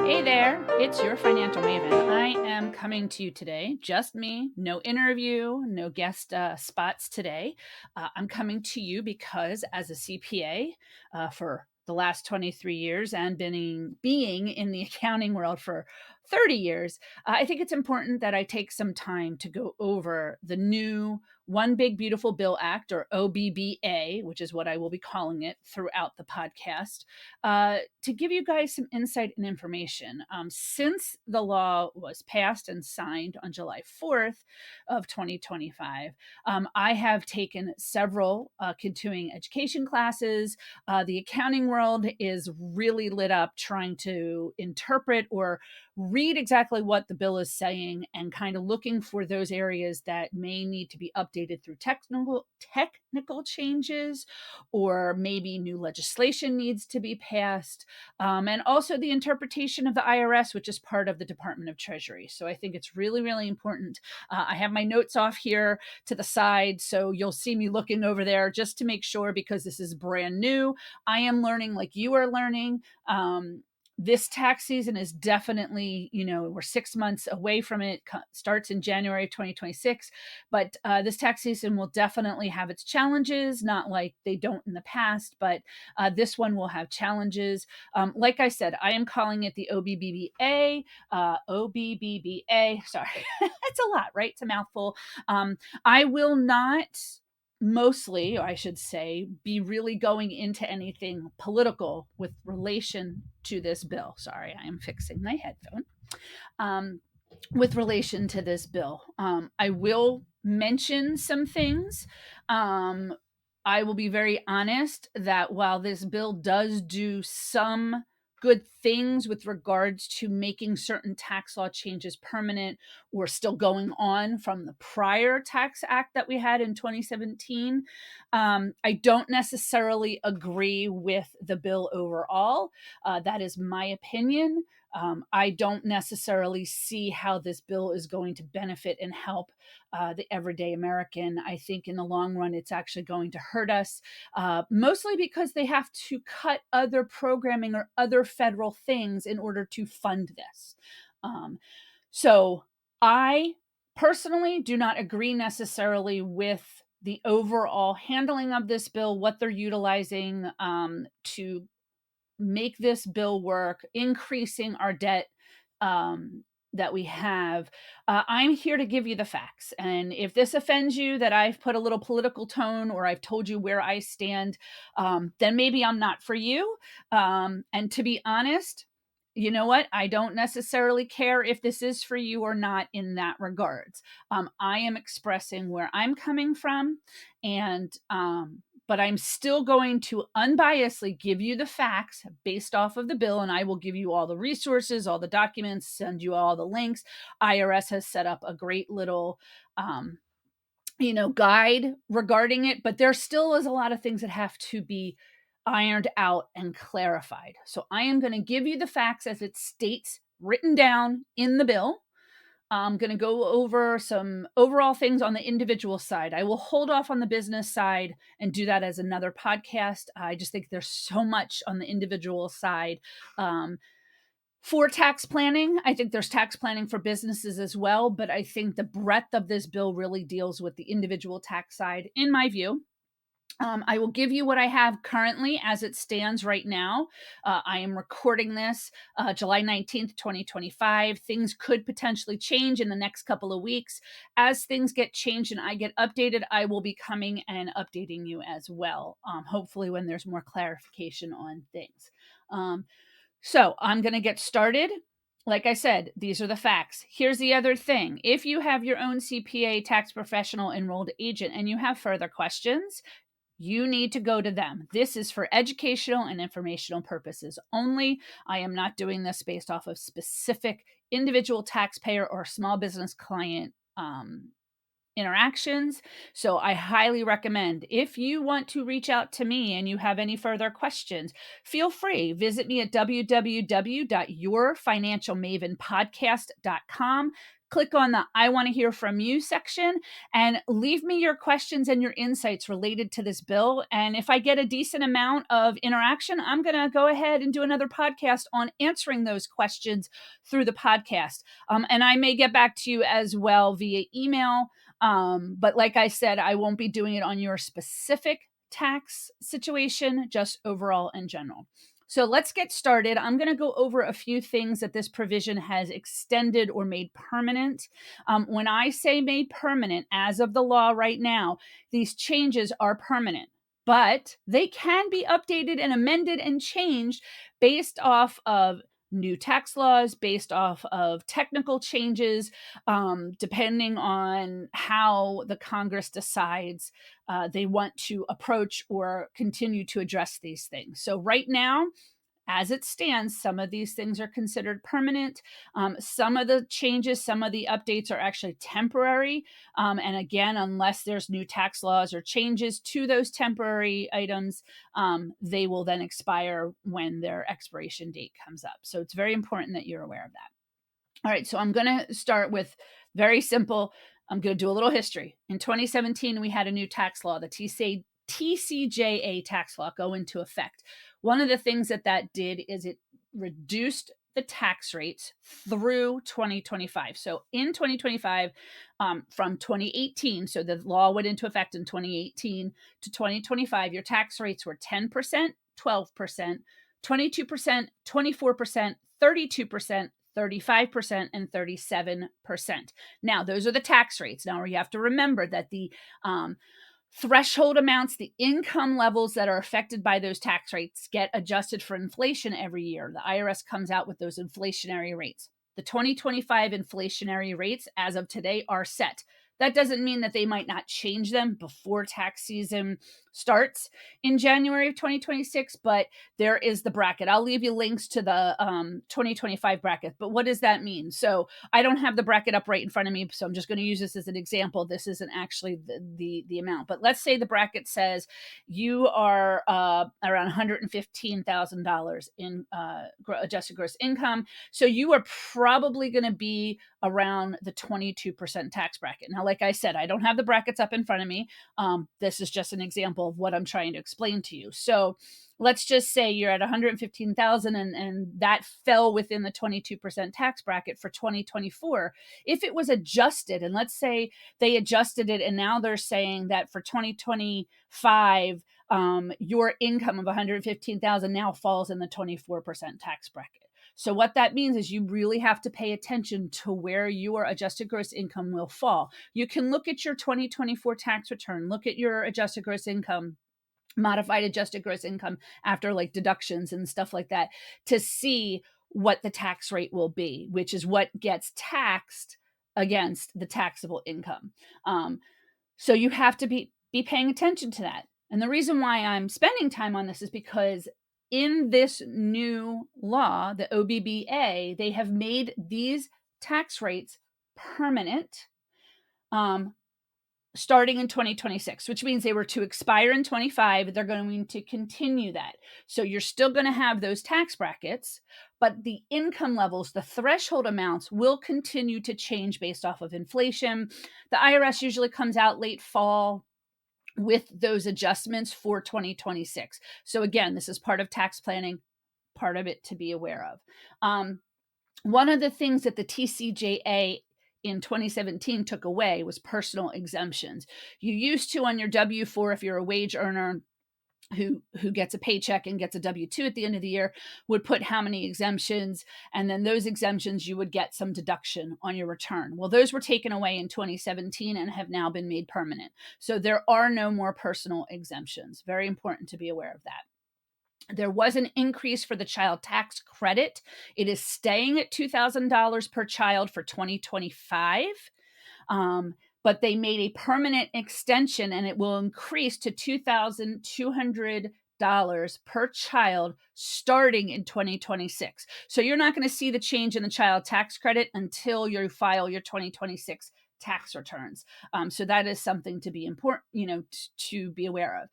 Hey there, it's your financial maven. I am coming to you today, just me, no interview, no guest spots today. I'm coming to you because as a CPA for the last 23 years and being in the accounting world for 30 years, I think it's important that I take some time to go over the new One Big Beautiful Bill Act, or OBBA, which is what I will be calling it throughout the podcast, to give you guys some insight and information. Since the law was passed and signed on July 4th of 2025, I have taken several continuing education classes. The accounting world is really lit up trying to interpret or read exactly what the bill is saying and kind of looking for those areas that may need to be updated through technical changes, or maybe new legislation needs to be passed, and also the interpretation of the IRS, which is part of the Department of Treasury. So I think it's really, really important. I have my notes off here to the side, so you'll see me looking over there just to make sure, because this is brand new. I am learning like you are learning. This tax season is definitely, we're 6 months away from it. Starts in January of 2026, but this tax season will definitely have its challenges, not like they don't in the past, but this one will have challenges. Like I said, I am calling it the OBBBA. OBBBA. Sorry, it's a lot, right? It's a mouthful. I will not, mostly, I should say, be really going into anything political with relation to this bill. Sorry, I am fixing my headphone. With relation to this bill, I will mention some things. I will be very honest that while this bill does do some good things with regards to making certain tax law changes permanent or still going on from the prior tax act that we had in 2017, I don't necessarily agree with the bill overall. That is my opinion. I don't necessarily see how this bill is going to benefit and help the everyday American. I think in the long run, it's actually going to hurt us, mostly because they have to cut other programming or other federal things in order to fund this. So I personally do not agree necessarily with the overall handling of this bill, what they're utilizing to make this bill work, increasing our debt that we have. I'm here to give you the facts. And if this offends you that I've put a little political tone or I've told you where I stand, then maybe I'm not for you. And to be honest, you know what? I don't necessarily care if this is for you or not in that regards. I am expressing where I'm coming from, and but I'm still going to unbiasedly give you the facts based off of the bill, and I will give you all the resources, all the documents, send you all the links. IRS has set up a great little guide regarding it, but there still is a lot of things that have to be ironed out and clarified. So I am going to give you the facts as it states written down in the bill. I'm going to go over some overall things on the individual side. I will hold off on the business side and do that as another podcast. I just think there's so much on the individual side. For tax planning, I think there's tax planning for businesses as well, but I think the breadth of this bill really deals with the individual tax side, in my view. I will give you what I have currently as it stands right now. I am recording this July 19th, 2025. Things could potentially change in the next couple of weeks. As things get changed and I get updated, I will be coming and updating you as well, hopefully when there's more clarification on things. So I'm going to get started. Like I said, these are the facts. Here's the other thing. If you have your own CPA tax professional enrolled agent and you have further questions, you need to go to them. This is for educational and informational purposes only. I am not doing this based off of specific individual taxpayer or small business client interactions. So I highly recommend, if you want to reach out to me and you have any further questions, feel free. Visit me at www.yourfinancialmavenpodcast.com. click on the I want to hear from you section and leave me your questions and your insights related to this bill. And if I get a decent amount of interaction, I'm going to go ahead and do another podcast on answering those questions through the podcast. And I may get back to you as well via email. But like I said, I won't be doing it on your specific tax situation, just overall in general. So let's get started. I'm going to go over a few things that this provision has extended or made permanent. When I say made permanent, as of the law right now, these changes are permanent, but they can be updated and amended and changed based off of new tax laws, based off of technical changes, depending on how the Congress decides they want to approach or continue to address these things. So right now, as it stands, some of these things are considered permanent. Some of the changes, some of the updates are actually temporary. And again, unless there's new tax laws or changes to those temporary items, they will then expire when their expiration date comes up. So it's very important that you're aware of that. All right, so I'm going to start with very simple. I'm going to do a little history. In 2017, we had a new tax law, the TCJA tax law, go into effect. One of the things that did is it reduced the tax rates through 2025. So in 2025, from 2018, so the law went into effect in 2018 to 2025, your tax rates were 10%, 12%, 22%, 24%, 32%, 35%, and 37%. Now, those are the tax rates. Now, you have to remember that the threshold amounts, the income levels that are affected by those tax rates get adjusted for inflation every year. The IRS comes out with those inflationary rates. The 2025 inflationary rates as of today are set. That doesn't mean that they might not change them before tax season starts in January of 2026, but there is the bracket. I'll leave you links to the 2025 bracket. But what does that mean? So I don't have the bracket up right in front of me, so I'm just going to use this as an example. This isn't actually the amount. But let's say the bracket says you are around $115,000 in adjusted gross income. So you are probably going to be around the 22% tax bracket. Now, like I said, I don't have the brackets up in front of me. This is just an example of what I'm trying to explain to you. So let's just say you're at 115,000 and that fell within the 22% tax bracket for 2024. If it was adjusted, and let's say they adjusted it and now they're saying that for 2025, your income of 115,000 now falls in the 24% tax bracket. So what that means is you really have to pay attention to where your adjusted gross income will fall. You can look at your 2024 tax return, look at your adjusted gross income, modified adjusted gross income after like deductions and stuff like that to see what the tax rate will be, which is what gets taxed against the taxable income. So you have to be paying attention to that. And the reason why I'm spending time on this is because in this new law, the OBBBA, they have made these tax rates permanent starting in 2026, which means they were to expire in 25. They're going to continue that. So you're still going to have those tax brackets, but the income levels, the threshold amounts will continue to change based off of inflation. The IRS usually comes out late fall with those adjustments for 2026. So again, this is part of tax planning, part of it to be aware of. One of the things that the TCJA in 2017 took away was personal exemptions. You used to on your W-4, if you're a wage earner who gets a paycheck and gets a W-2 at the end of the year, would put how many exemptions, and then those exemptions you would get some deduction on your return. Well, those were taken away in 2017 and have now been made permanent. So there are no more personal exemptions. Very important to be aware of that. There was an increase for the child tax credit. It is staying at $2,000 per child for 2025. But they made a permanent extension and it will increase to $2,200 per child starting in 2026. So you're not going to see the change in the child tax credit until you file your 2026 tax returns. So that is something to be important, to be aware of.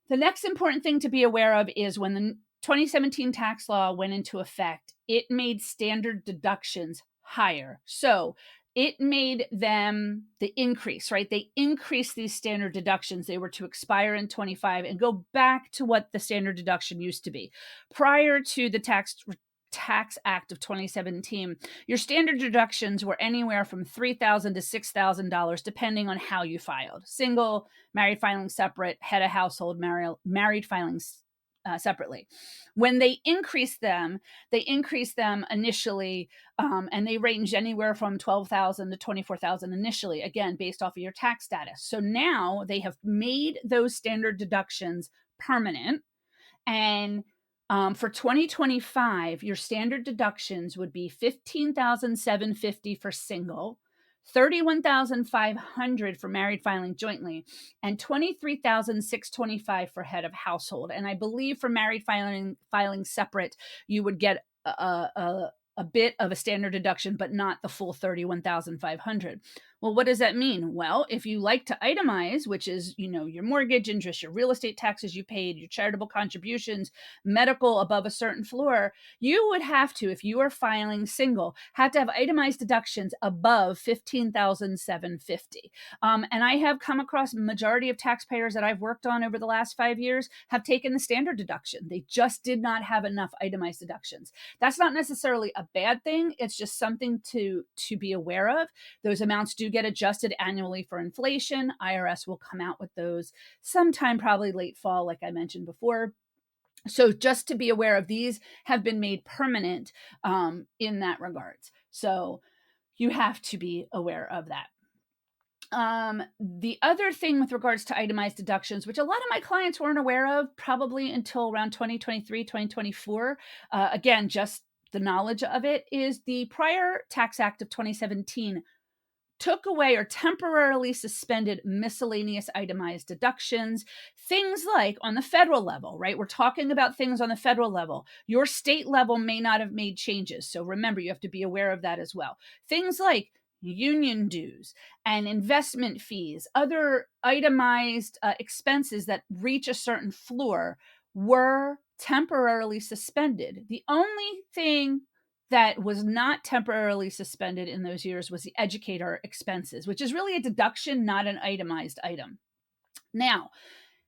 The next important thing to be aware of is when the 2017 tax law went into effect, it made standard deductions higher. So it made them the increase, right? They increased these standard deductions. They were to expire in 25 and go back to what the standard deduction used to be. Prior to the Tax Act of 2017, your standard deductions were anywhere from $3,000 to $6,000, depending on how you filed. Single, married filing separate, head of household, married filings separately. When they increased them initially, and they ranged anywhere from 12,000 to 24,000 initially, again, based off of your tax status. So now they have made those standard deductions permanent. And for 2025, your standard deductions would be $15,750 for single, $31,500 for married filing jointly, and $23,625 for head of household. And I believe for married filing separate, you would get a bit of a standard deduction, but not the full $31,500. Well, what does that mean? Well, if you like to itemize, which is, your mortgage interest, your real estate taxes you paid, your charitable contributions, medical above a certain floor, you would have to, if you are filing single, have to have itemized deductions above $15,750. And I have come across majority of taxpayers that I've worked on over the last 5 years have taken the standard deduction. They just did not have enough itemized deductions. That's not necessarily a bad thing. It's just something to be aware of. Those amounts do get adjusted annually for inflation. IRS will come out with those sometime probably late fall, like I mentioned before. So just to be aware of, these have been made permanent in that regards. So you have to be aware of that. The other thing with regards to itemized deductions, which a lot of my clients weren't aware of probably until around 2023, 2024, again, just the knowledge of it, is the prior Tax Act of 2017 took away or temporarily suspended miscellaneous itemized deductions. Things like on the federal level, right? We're talking about things on the federal level. Your state level may not have made changes. So remember, you have to be aware of that as well. Things like union dues and investment fees, other itemized expenses that reach a certain floor were temporarily suspended. The only thing that was not temporarily suspended in those years was the educator expenses, which is really a deduction, not an itemized item. Now,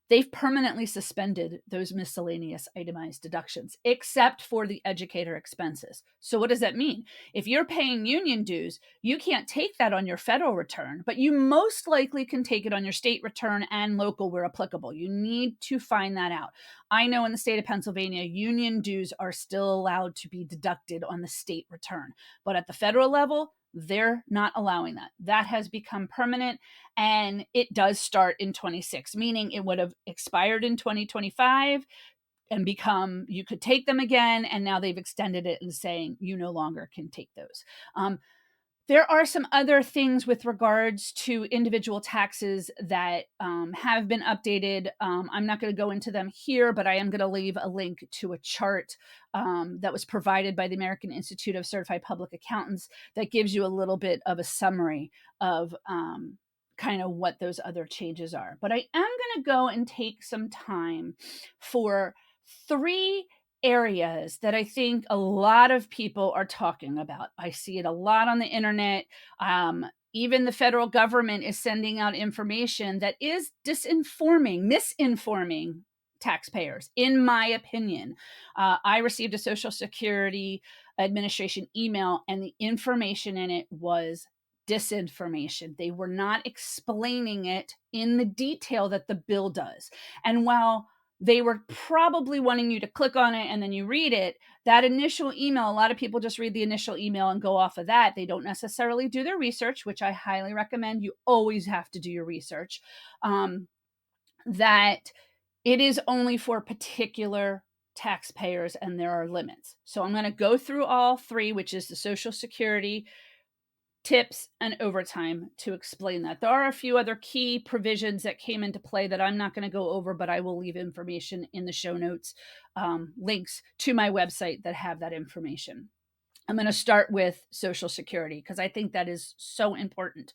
they've permanently suspended those miscellaneous itemized deductions, except for the educator expenses. So what does that mean? If you're paying union dues, you can't take that on your federal return, but you most likely can take it on your state return and local where applicable. You need to find that out. I know in the state of Pennsylvania, union dues are still allowed to be deducted on the state return, but at the federal level, they're not allowing that. That has become permanent, and it does start in 26, meaning it would have expired in 2025 and become, you could take them again, and now they've extended it and saying you no longer can take those. There are some other things with regards to individual taxes that have been updated. I'm not going to go into them here, but I am going to leave a link to a chart that was provided by the American Institute of Certified Public Accountants that gives you a little bit of a summary of kind of what those other changes are. But I am going to go and take some time for 3 areas that I think a lot of people are talking about. I see it a lot on the internet. Even the federal government is sending out information that is misinforming taxpayers, in my opinion. I received a Social Security Administration email, and the information in it was disinformation. They were not explaining it in the detail that the bill does. And while they were probably wanting you to click on it and then you read it, that initial email, a lot of people just read the initial email and go off of that. They don't necessarily do their research, which I highly recommend. You always have to do your research. That it is only for particular taxpayers and there are limits. So I'm going to go through all 3, which is the Social Security, tips, and overtime, to explain that. There are a few other key provisions that came into play that I'm not going to go over, but I will leave information in the show notes, links to my website that have that information. I'm going to start with Social Security because I think that is so important.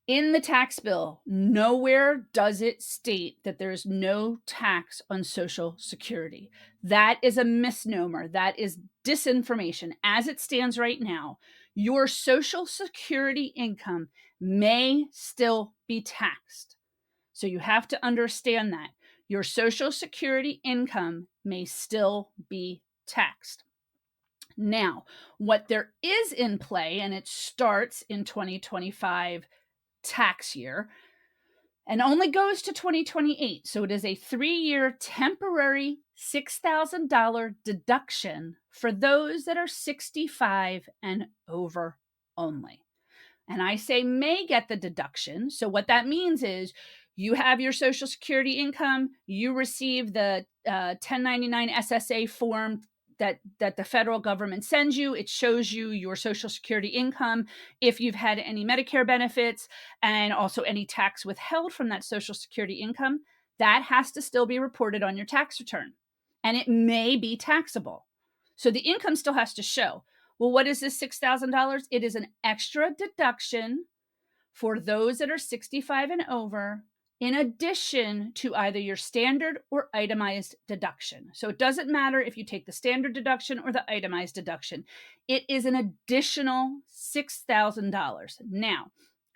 In the tax bill, nowhere does it state that there's no tax on Social Security. That is a misnomer. That is disinformation. As it stands right now, your Social Security income may still be taxed. So you have to understand that. Your Social Security income may still be taxed. Now, what there is in play, and it starts in 2025 tax year and only goes to 2028. So it is a 3-year temporary $6,000 deduction for those that are 65 and over only. And I say may get the deduction. So what that means is you have your Social Security income, you receive the 1099 SSA form that the federal government sends you. It shows you your Social Security income, if you've had any Medicare benefits, and also any tax withheld from that Social Security income. That has to still be reported on your tax return, and it may be taxable. So the income still has to show. Well, what is this $6,000? It is an extra deduction for those that are 65 and over, in addition to either your standard or itemized deduction. So it doesn't matter if you take the standard deduction or the itemized deduction. It is an additional $6,000. Now,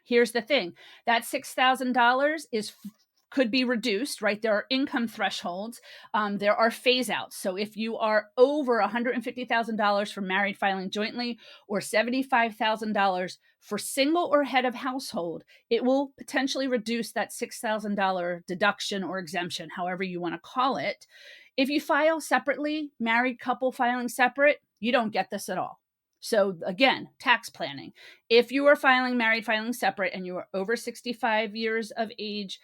here's the thing. That $6,000 could be reduced, right? There are income thresholds. There are phase outs. So if you are over $150,000 for married filing jointly, or $75,000 for single or head of household, it will potentially reduce that $6,000 deduction or exemption, however you want to call it. If you file separately, married couple filing separate, you don't get this at all. So again, tax planning. If you are married filing separate, and you are over 65 years of age,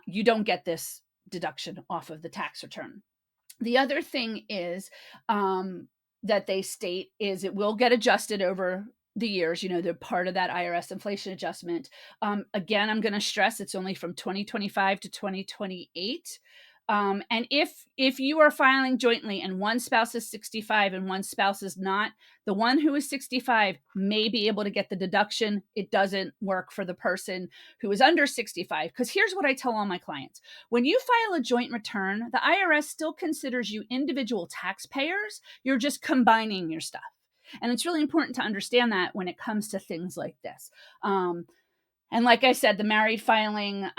you don't get this deduction off of the tax return. The other thing is that they state is it will get adjusted over the years. They're part of that IRS inflation adjustment. Again, I'm going to stress it's only from 2025 to 2028. And if you are filing jointly and one spouse is 65 and one spouse is not, the one who is 65 may be able to get the deduction. It doesn't work for the person who is under 65. Because here's what I tell all my clients. When you file a joint return, the IRS still considers you individual taxpayers. You're just combining your stuff. And it's really important to understand that when it comes to things like this. And like I said, the married filing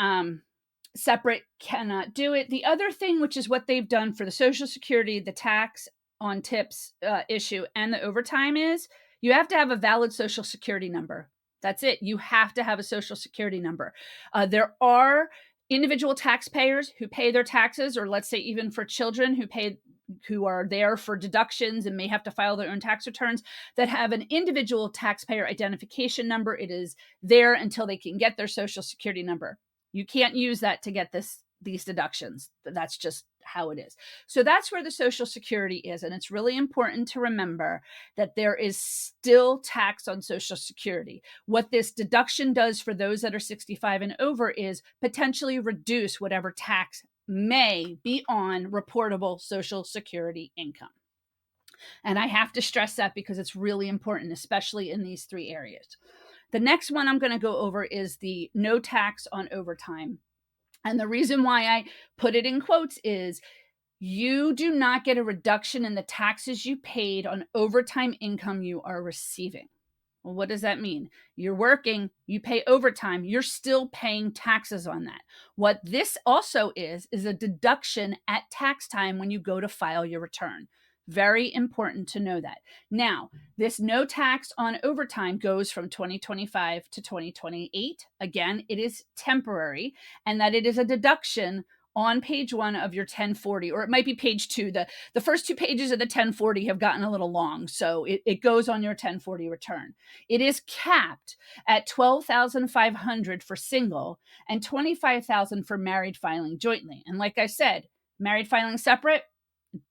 separate cannot do it. The other thing, which is what they've done for the Social Security, the tax on tips issue, and the overtime, is you have to have a valid Social Security number. That's it. You have to have a Social Security number. There are individual taxpayers who pay their taxes, or let's say even for children who are there for deductions and may have to file their own tax returns, that have an individual taxpayer identification number. It is there until they can get their Social Security number. You can't use that to get these deductions. That's just how it is. So that's where the Social Security is. And it's really important to remember that there is still tax on Social Security. What this deduction does for those that are 65 and over is potentially reduce whatever tax may be on reportable Social Security income. And I have to stress that because it's really important, especially in these 3 areas. The next one I'm going to go over is the no tax on overtime. And the reason why I put it in quotes is you do not get a reduction in the taxes you paid on overtime income you are receiving. Well, what does that mean? You're working, you pay overtime, you're still paying taxes on that. What this also is a deduction at tax time when you go to file your return. Very important to know that. Now, this no tax on overtime goes from 2025 to 2028. Again, it is temporary, and that it is a deduction on page 1 of your 1040, or it might be page 2. The first 2 pages of the 1040 have gotten a little long, so it goes on your 1040 return. It is capped at $12,500 for single and $25,000 for married filing jointly. And like I said, married filing separate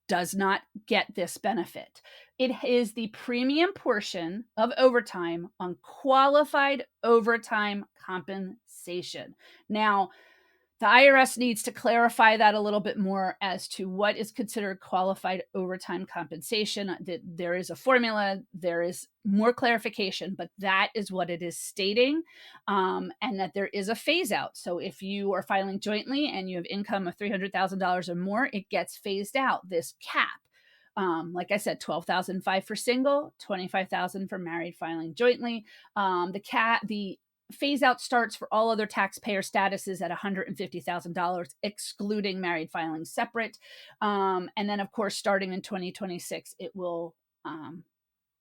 does not get this benefit. It is the premium portion of overtime on qualified overtime compensation. Now, The IRS needs to clarify that a little bit more as to what is considered qualified overtime compensation. There is a formula, there is more clarification, but that is what it is stating, and that there is a phase out. So if you are filing jointly and you have income of $300,000 or more, it gets phased out, this cap. Like I said, $12,500 for single, $25,000 for married filing jointly. The phase out starts for all other taxpayer statuses at $150,000, excluding married filing separate. And then, of course, starting in 2026, it will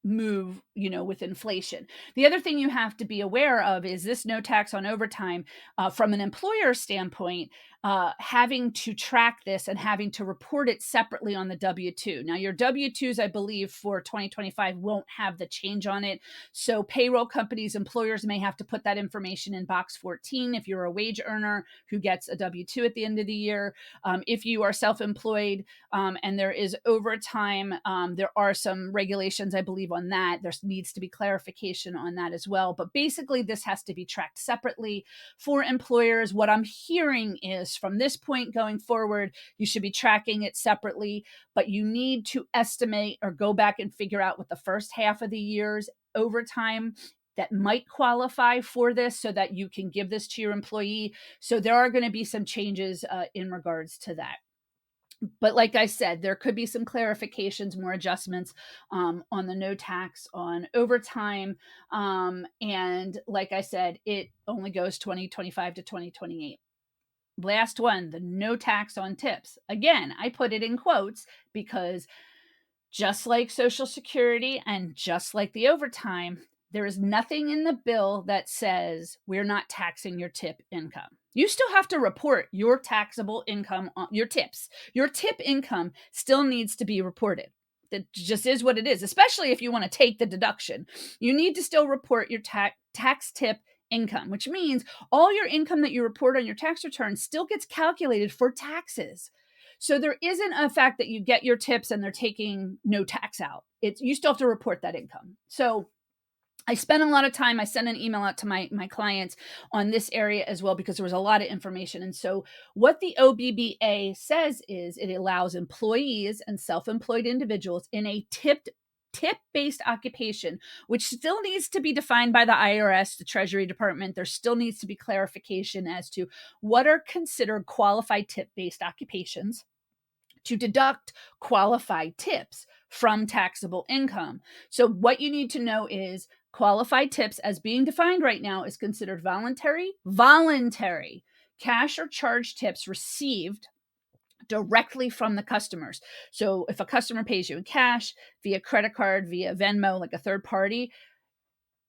move, with inflation. The other thing you have to be aware of is this no tax on overtime, from an employer standpoint, having to track this and having to report it separately on the W-2. Now, your W-2s, I believe, for 2025 won't have the change on it. So payroll companies, employers may have to put that information in box 14 if you're a wage earner who gets a W-2 at the end of the year. If you are self-employed, and there is overtime, there are some regulations, I believe, on that. There needs to be clarification on that as well. But basically, this has to be tracked separately for employers. What I'm hearing is from this point going forward, you should be tracking it separately, but you need to estimate or go back and figure out what the first half of the year's overtime that might qualify for this so that you can give this to your employee. So there are going to be some changes in regards to that. But like I said, there could be some clarifications, more adjustments on the no tax on overtime. And like I said, it only goes 2025 to 2028. Last one, the no tax on tips. Again, I put it in quotes because just like Social Security and just like the overtime, there is nothing in the bill that says we're not taxing your tip income. You still have to report your taxable income on your tips. Your tip income still needs to be reported. That just is what it is, especially if you want to take the deduction. You need to still report your tax tip income, which means all your income that you report on your tax return still gets calculated for taxes. So there isn't a fact that you get your tips and they're taking no tax out. You still have to report that income. So I spent a lot of time. I sent an email out to my clients on this area as well because there was a lot of information. And so what the OBBBA says is it allows employees and self-employed individuals in a tip-based occupation, which still needs to be defined by the IRS, the Treasury Department. There still needs to be clarification as to what are considered qualified tip-based occupations, to deduct qualified tips from taxable income. So what you need to know is qualified tips, as being defined right now, is considered voluntary cash or charge tips received directly from the customers. So if a customer pays you in cash, via credit card, via Venmo, like a third party,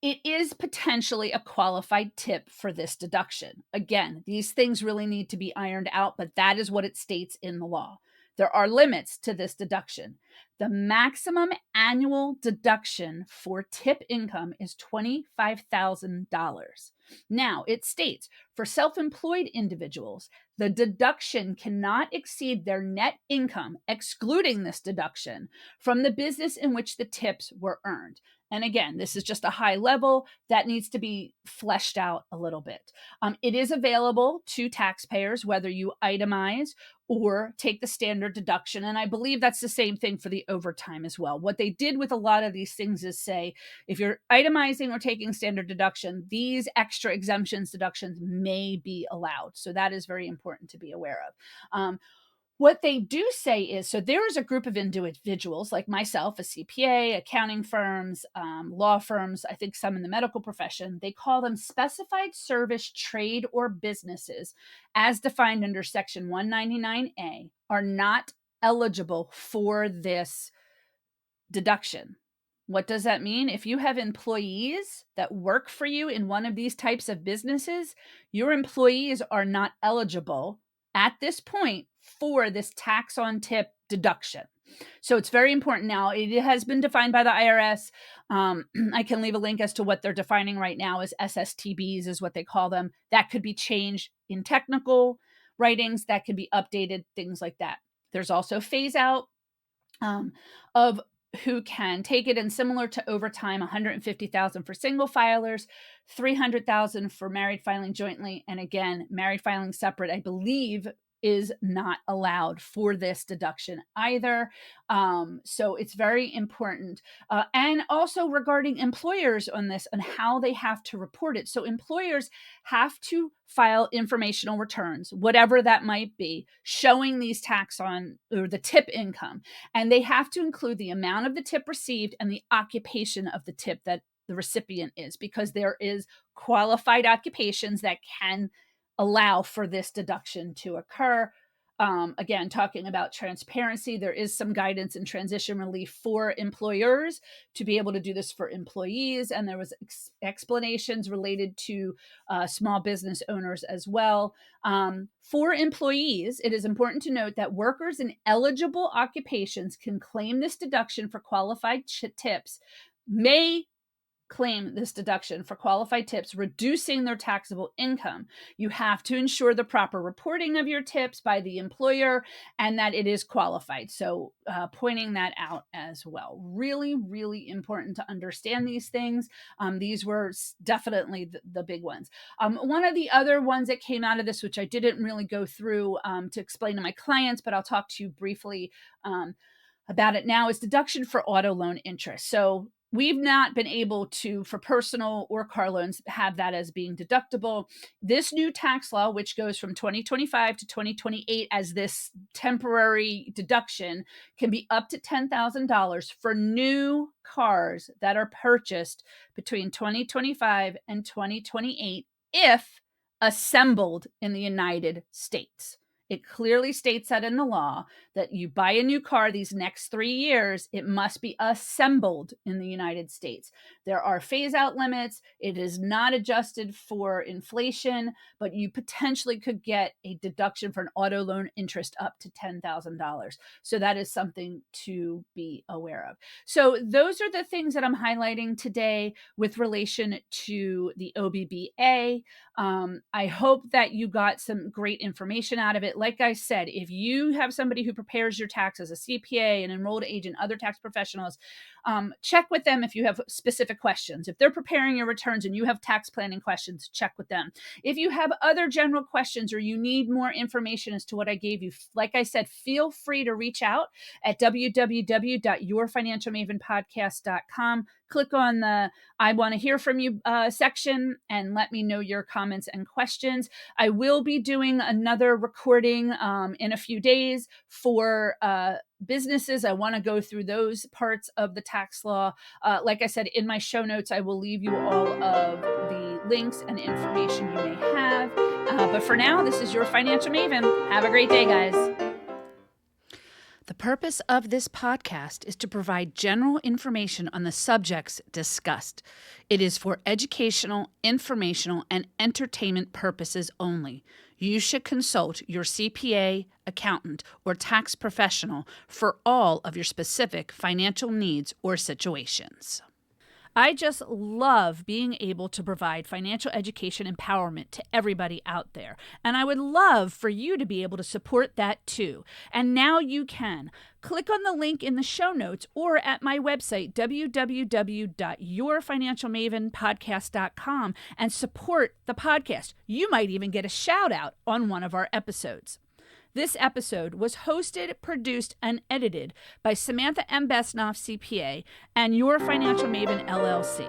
it is potentially a qualified tip for this deduction. Again, these things really need to be ironed out, but that is what it states in the law. There are limits to this deduction. The maximum annual deduction for tip income is $25,000. Now, it states for self-employed individuals, the deduction cannot exceed their net income, excluding this deduction, from the business in which the tips were earned. And again, this is just a high level that needs to be fleshed out a little bit. It is available to taxpayers, whether you itemize or take the standard deduction. And I believe that's the same thing for the overtime as well. What they did with a lot of these things is say, if you're itemizing or taking standard deduction, these extra exemptions deductions may be allowed. So that is very important to be aware of. What they do say is, so there is a group of individuals like myself, a CPA, accounting firms, law firms, I think some in the medical profession, they call them specified service trade or businesses as defined under Section 199A, are not eligible for this deduction. What does that mean? If you have employees that work for you in one of these types of businesses, your employees are not eligible at this point for this tax on tip deduction. So it's very important now. It has been defined by the IRS. I can leave a link as to what they're defining right now as SSTBs is what they call them. That could be changed in technical writings. That could be updated, things like that. There's also phase out of who can take it, and similar to overtime, $150,000 for single filers, $300,000 for married filing jointly. And again, married filing separate, I believe, is not allowed for this deduction either. So it's very important. And also regarding employers on this and how they have to report it. So employers have to file informational returns, whatever that might be, showing these tax on or the tip income. And they have to include the amount of the tip received and the occupation of the tip that the recipient is, because there is qualified occupations that can allow for this deduction to occur. Again, talking about transparency, there is some guidance and transition relief for employers to be able to do this for employees. And there was explanations related to small business owners as well. For employees, it is important to note that workers in eligible occupations can claim this deduction for qualified tips, may claim this deduction for qualified tips, reducing their taxable income. You have to ensure the proper reporting of your tips by the employer and that it is qualified. So pointing that out as well. Really, really important to understand these things. These were definitely the big ones. One of the other ones that came out of this, which I didn't really go through to explain to my clients, but I'll talk to you briefly about it now, is deduction for auto loan interest. So we've not been able to, for personal or car loans, have that as being deductible. This new tax law, which goes from 2025 to 2028 as this temporary deduction, can be up to $10,000 for new cars that are purchased between 2025 and 2028 if assembled in the United States. It clearly states that in the law that you buy a new car these next 3 years, it must be assembled in the United States. There are phase-out limits. It is not adjusted for inflation, but you potentially could get a deduction for an auto loan interest up to $10,000. So that is something to be aware of. So those are the things that I'm highlighting today with relation to the OBBBA. I hope that you got some great information out of it. Like I said, if you have somebody who prepares your taxes, a CPA, an enrolled agent, other tax professionals, check with them if you have specific questions. If they're preparing your returns and you have tax planning questions, check with them. If you have other general questions or you need more information as to what I gave you, like I said, feel free to reach out at www.yourfinancialmavenpodcast.com. Click on the I want to hear from you section and let me know your comments and questions. I will be doing another recording in a few days for businesses. I want to go through those parts of the tax law. Like I said, in my show notes, I will leave you all of the links and information you may have. But for now, this is Your Financial Maven. Have a great day, guys. The purpose of this podcast is to provide general information on the subjects discussed. It is for educational, informational, and entertainment purposes only. You should consult your CPA, accountant, or tax professional for all of your specific financial needs or situations. I just love being able to provide financial education empowerment to everybody out there. And I would love for you to be able to support that too. And now you can. Click on the link in the show notes or at my website, www.yourfinancialmavenpodcast.com, and support the podcast. You might even get a shout out on one of our episodes. This episode was hosted, produced, and edited by Samantha M. Besnoff, CPA, and Your Financial Maven, LLC.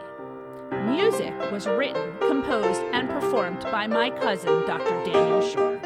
Music was written, composed, and performed by my cousin, Dr. Daniel Shore.